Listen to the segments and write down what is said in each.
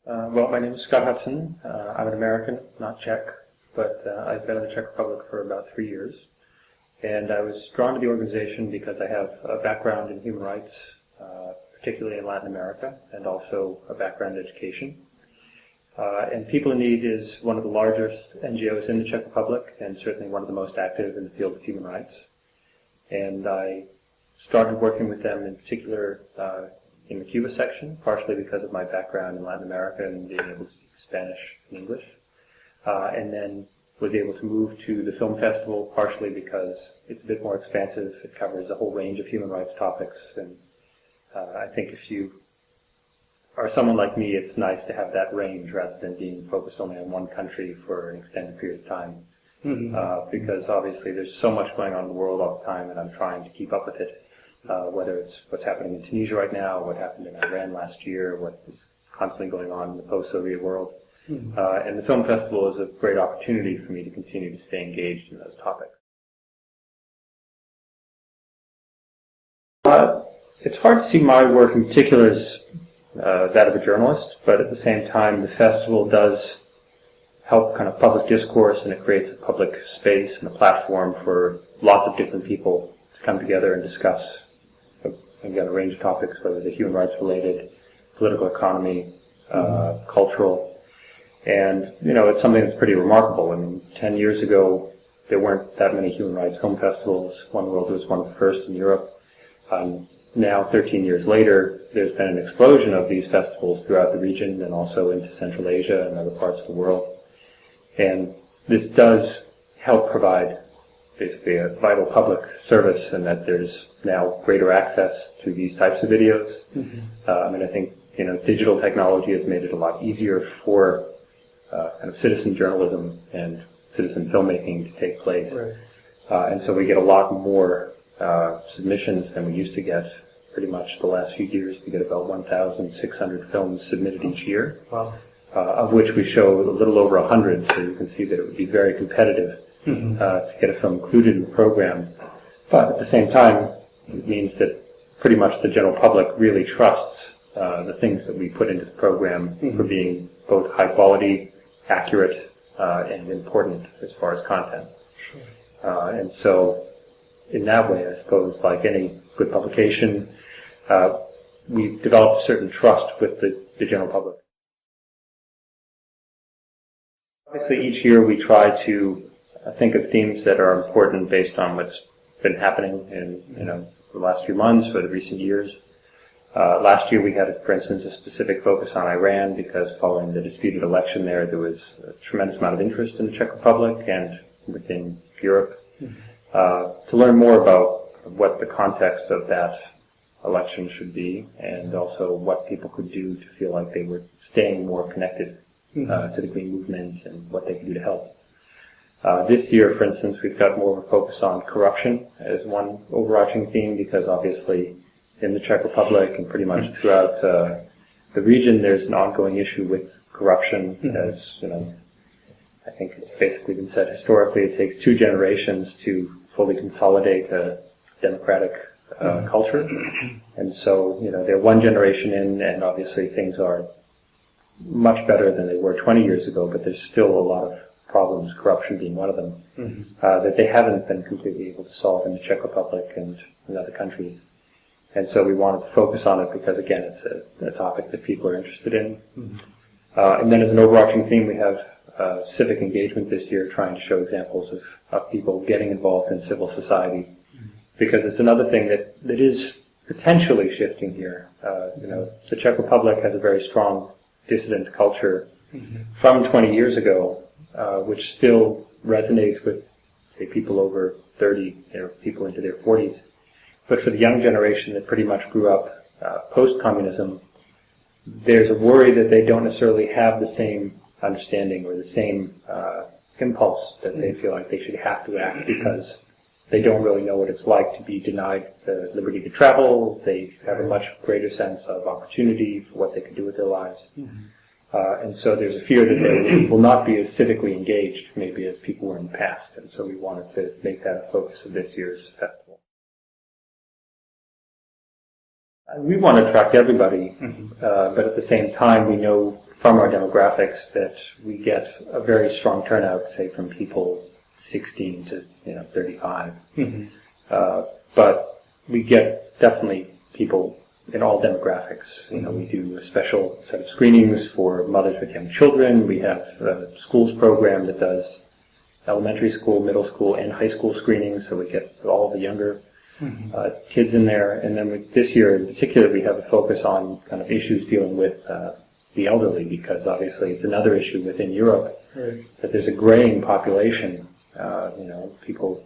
Well, my name is Scott Hudson. I'm an American, not Czech, but I've been in the Czech Republic for about 3 years. And I was drawn to the organization because I have a background in human rights, particularly in Latin America, and also a background in education. And People in Need is one of the largest NGOs in the Czech Republic, and certainly one of the most active in the field of human rights. And I started working with them in particular in the Cuba section, partially because of my background in Latin America and being able to speak Spanish and English. And then was able to move to the film festival, partially because it's a bit more expansive. It covers a whole range of human rights topics. And I think if you are someone like me, it's nice to have that range rather than being focused only on one country for an extended period of time. Because obviously there's so much going on in the world all the time, and I'm trying to keep up with it. Whether it's what's happening in Tunisia right now, what happened in Iran last year, what is constantly going on in the post-Soviet world. And the film festival is a great opportunity for me to continue to stay engaged in those topics. It's hard to see my work in particular as that of a journalist, but at the same time the festival does help kind of public discourse, and it creates a public space and a platform for lots of different people to come together and discuss, again, a range of topics, whether they're human rights related, political economy, cultural. And, you know, it's something that's pretty remarkable. I mean, 10 years ago, there weren't that many human rights film festivals. One World was one of the first in Europe. Now, 13 years later, there's been an explosion of these festivals throughout the region and also into Central Asia and other parts of the world. And this does help provide basically a vital public service, and that there's now greater access to these types of videos. I mean, I think, you know, digital technology has made it a lot easier for kind of citizen journalism and citizen filmmaking to take place. And so we get a lot more submissions than we used to get. Pretty much the last few years, we get about 1,600 films submitted each year, of which we show a little over 100, so you can see that it would be very competitive to get a film included in the program. But at the same time, it means that pretty much the general public really trusts the things that we put into the program for being both high quality, accurate, and important as far as content. And so in that way, I suppose, like any good publication, we've developed a certain trust with the general public. Obviously, each year we try to think of themes that are important based on what's been happening in, you know, the last few months or the recent years. Last year we had, for instance, a specific focus on Iran because following the disputed election there was a tremendous amount of interest in the Czech Republic and within Europe to learn more about what the context of that election should be, and also what people could do to feel like they were staying more connected to the Green Movement and what they could do to help. This year, for instance, we've got more of a focus on corruption as one overarching theme, because obviously in the Czech Republic and pretty much throughout the region, there's an ongoing issue with corruption. As you know, I think it's basically been said historically, it takes 2 generations to fully consolidate a democratic culture. And so, you know, they're 1 generation in, and obviously things are much better than they were 20 years ago, but there's still a lot of problems, corruption being one of them, that they haven't been completely able to solve in the Czech Republic and in other countries. And so we wanted to focus on it because, again, it's a topic that people are interested in. And then as an overarching theme, we have civic engagement this year, trying to show examples of people getting involved in civil society, because it's another thing that is potentially shifting here. You know, the Czech Republic has a very strong dissident culture from 20 years ago, which still resonates with, say, people over 30, you know, people into their 40s. But for the young generation that pretty much grew up post-communism, there's a worry that they don't necessarily have the same understanding or the same impulse, that they feel like they should have to act because they don't really know what it's like to be denied the liberty to travel. They have a much greater sense of opportunity for what they can do with their lives. And so there's a fear that they will not be as civically engaged maybe as people were in the past. And so we wanted to make that a focus of this year's festival. We want to attract everybody, but at the same time we know from our demographics that we get a very strong turnout, say, from people 16 to 35. But we get definitely people in all demographics. We do a special set of screenings for mothers with young children. We have a schools program that does elementary school, middle school, and high school screenings, so we get all the younger kids in there. And then this year in particular, we have a focus on kind of issues dealing with the elderly, because obviously it's another issue within Europe that there's a graying population. People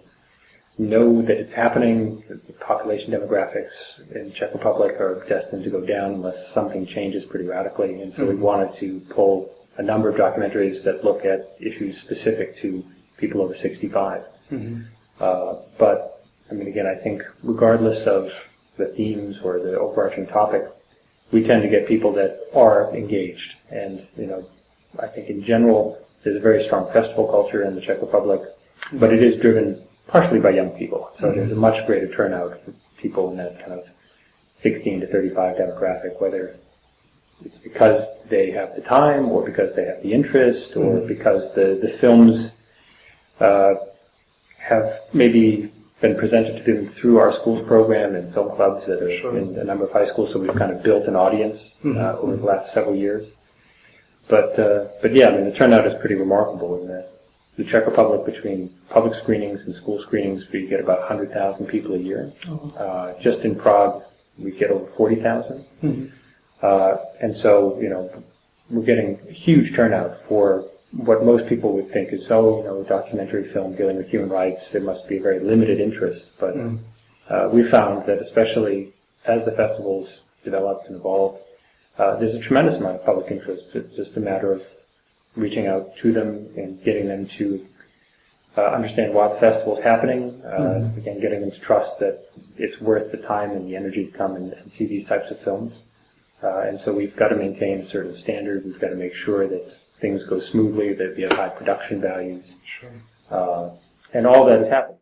know that it's happening. The population demographics in Czech Republic are destined to go down unless something changes pretty radically. And so we wanted to pull a number of documentaries that look at issues specific to people over 65. But, I mean, again, I think regardless of the themes or the overarching topic, we tend to get people that are engaged. And, I think in general, there's a very strong festival culture in the Czech Republic, but it is driven partially by young people. So there's a much greater turnout for people in that kind of 16 to 35 demographic, whether it's because they have the time or because they have the interest or because the films have maybe been presented to them through our schools program and film clubs that are in a number of high schools, so we've kind of built an audience over the last several years. But yeah, I mean, the turnout is pretty remarkable in the Czech Republic. Between public screenings and school screenings, we get about 100,000 people a year. Just in Prague, we get over 40,000. And so, we're getting a huge turnout for what most people would think is, a documentary film dealing with human rights, there must be a very limited interest. But we found that especially as the festivals developed and evolved, there's a tremendous amount of public interest. It's just a matter of reaching out to them and getting them to understand why the festival is happening. Again, getting them to trust that it's worth the time and the energy to come and see these types of films. And so we've got to maintain a certain standard. We've got to make sure that things go smoothly, that we have high production values, and all that is happening.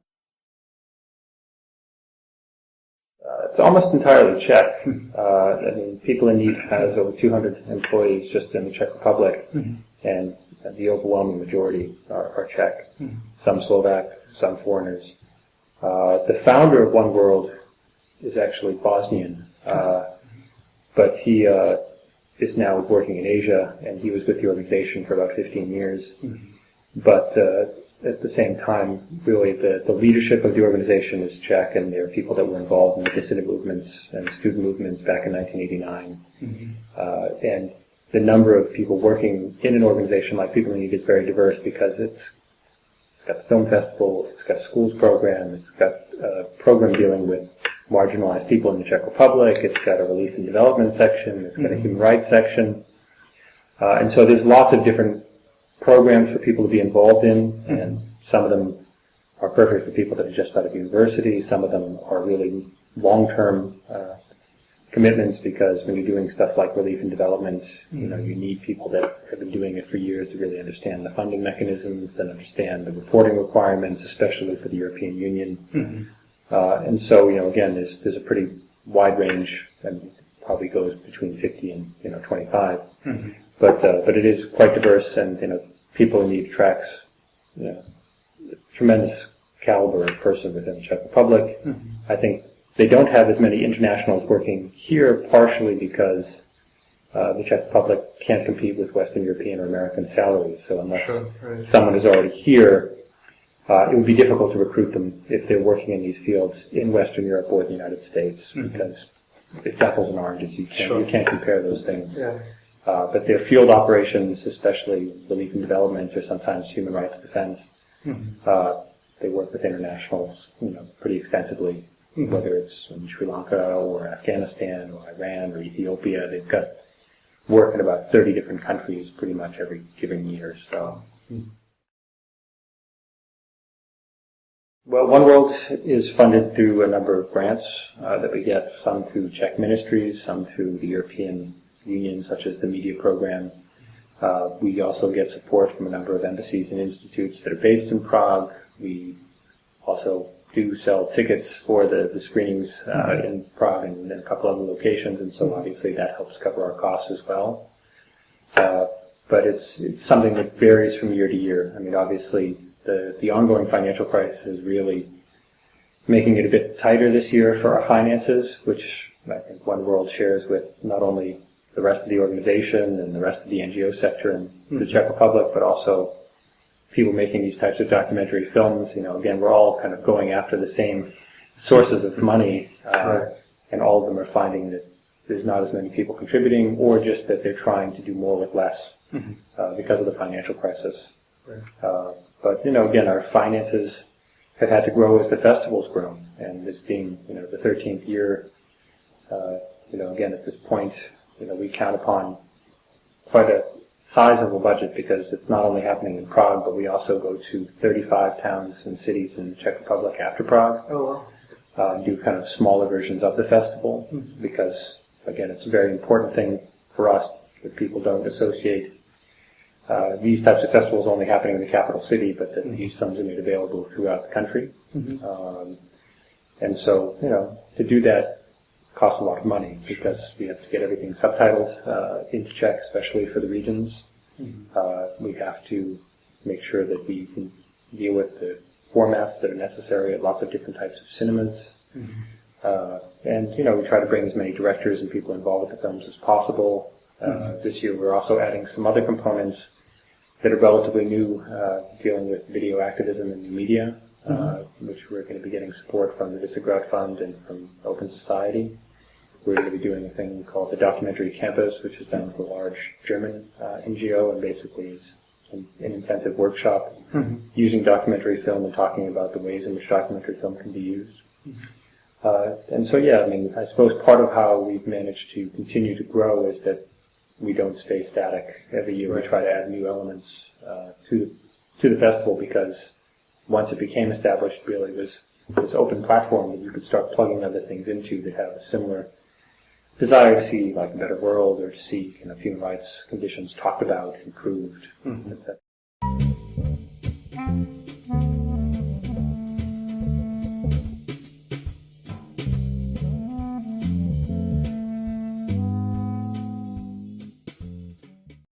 It's almost entirely Czech. I mean, People in Need has over 200 employees just in the Czech Republic, and the overwhelming majority are Czech. Some Slovak, some foreigners. The founder of One World is actually Bosnian, but he is now working in Asia, and he was with the organization for about 15 years. But at the same time, really, the leadership of the organization is Czech, and there are people that were involved in the dissident movements and student movements back in 1989. And the number of people working in an organization like People in Need is very diverse, because it's got the film festival, it's got a schools program, it's got a program dealing with marginalized people in the Czech Republic, it's got a relief and development section, it's got a human rights section. And so there's lots of different programs for people to be involved in, and some of them are perfect for people that are just out of university. Some of them are really long-term commitments, because when you're doing stuff like relief and development, you need people that have been doing it for years to really understand the funding mechanisms, that understand the reporting requirements, especially for the European Union. And so, again, there's a pretty wide range, and probably goes between 50 and 25. But it is quite diverse, and People in Need attracts tremendous caliber of person within the Czech Republic. I think they don't have as many internationals working here, partially because the Czech Republic can't compete with Western European or American salaries. So unless someone is already here, it would be difficult to recruit them if they're working in these fields in Western Europe or the United States, because it's apples and oranges. You can't compare those things. But their field operations, especially relief and development or sometimes human rights defense, they work with internationals, pretty extensively, whether it's in Sri Lanka or Afghanistan or Iran or Ethiopia. They've got work in about 30 different countries pretty much every given year. So. Well, One World is funded through a number of grants that we get, some through Czech ministries, some through the European Union, such as the media program. We also get support from a number of embassies and institutes that are based in Prague. We also do sell tickets for the screenings in Prague and a couple other locations, and so obviously that helps cover our costs as well. But it's something that varies from year to year. I mean, obviously, the ongoing financial crisis is really making it a bit tighter this year for our finances, which I think One World shares with not only the rest of the organization and the rest of the NGO sector in the Czech Republic, but also people making these types of documentary films. Again, we're all kind of going after the same sources of money, and all of them are finding that there's not as many people contributing, or just that they're trying to do more with less because of the financial crisis. But again, our finances have had to grow as the festival's grown, and this being the 13th year, again at this point, we count upon quite a sizable budget, because it's not only happening in Prague, but we also go to 35 towns and cities in the Czech Republic after Prague. Oh, wow. Do kind of smaller versions of the festival, because again, it's a very important thing for us that people don't associate these types of festivals only happening in the capital city, but that these films are made available throughout the country. And so, to do that costs a lot of money, because we have to get everything subtitled into Czech, especially for the regions. We have to make sure that we can deal with the formats that are necessary at lots of different types of cinemas. And, we try to bring as many directors and people involved with the films as possible. This year we're also adding some other components that are relatively new, dealing with video activism and new media, which we're going to be getting support from the Visegrad Fund and from Open Society. We're going to be doing a thing called the Documentary Campus, which is done with a large German NGO, and basically is an intensive workshop using documentary film and talking about the ways in which documentary film can be used. And so, I suppose part of how we've managed to continue to grow is that we don't stay static. Every year we try to add new elements to the festival, because once it became established, really was this open platform that you could start plugging other things into that have a similar desire to see like a better world, or to see human rights conditions talked about, improved, etc.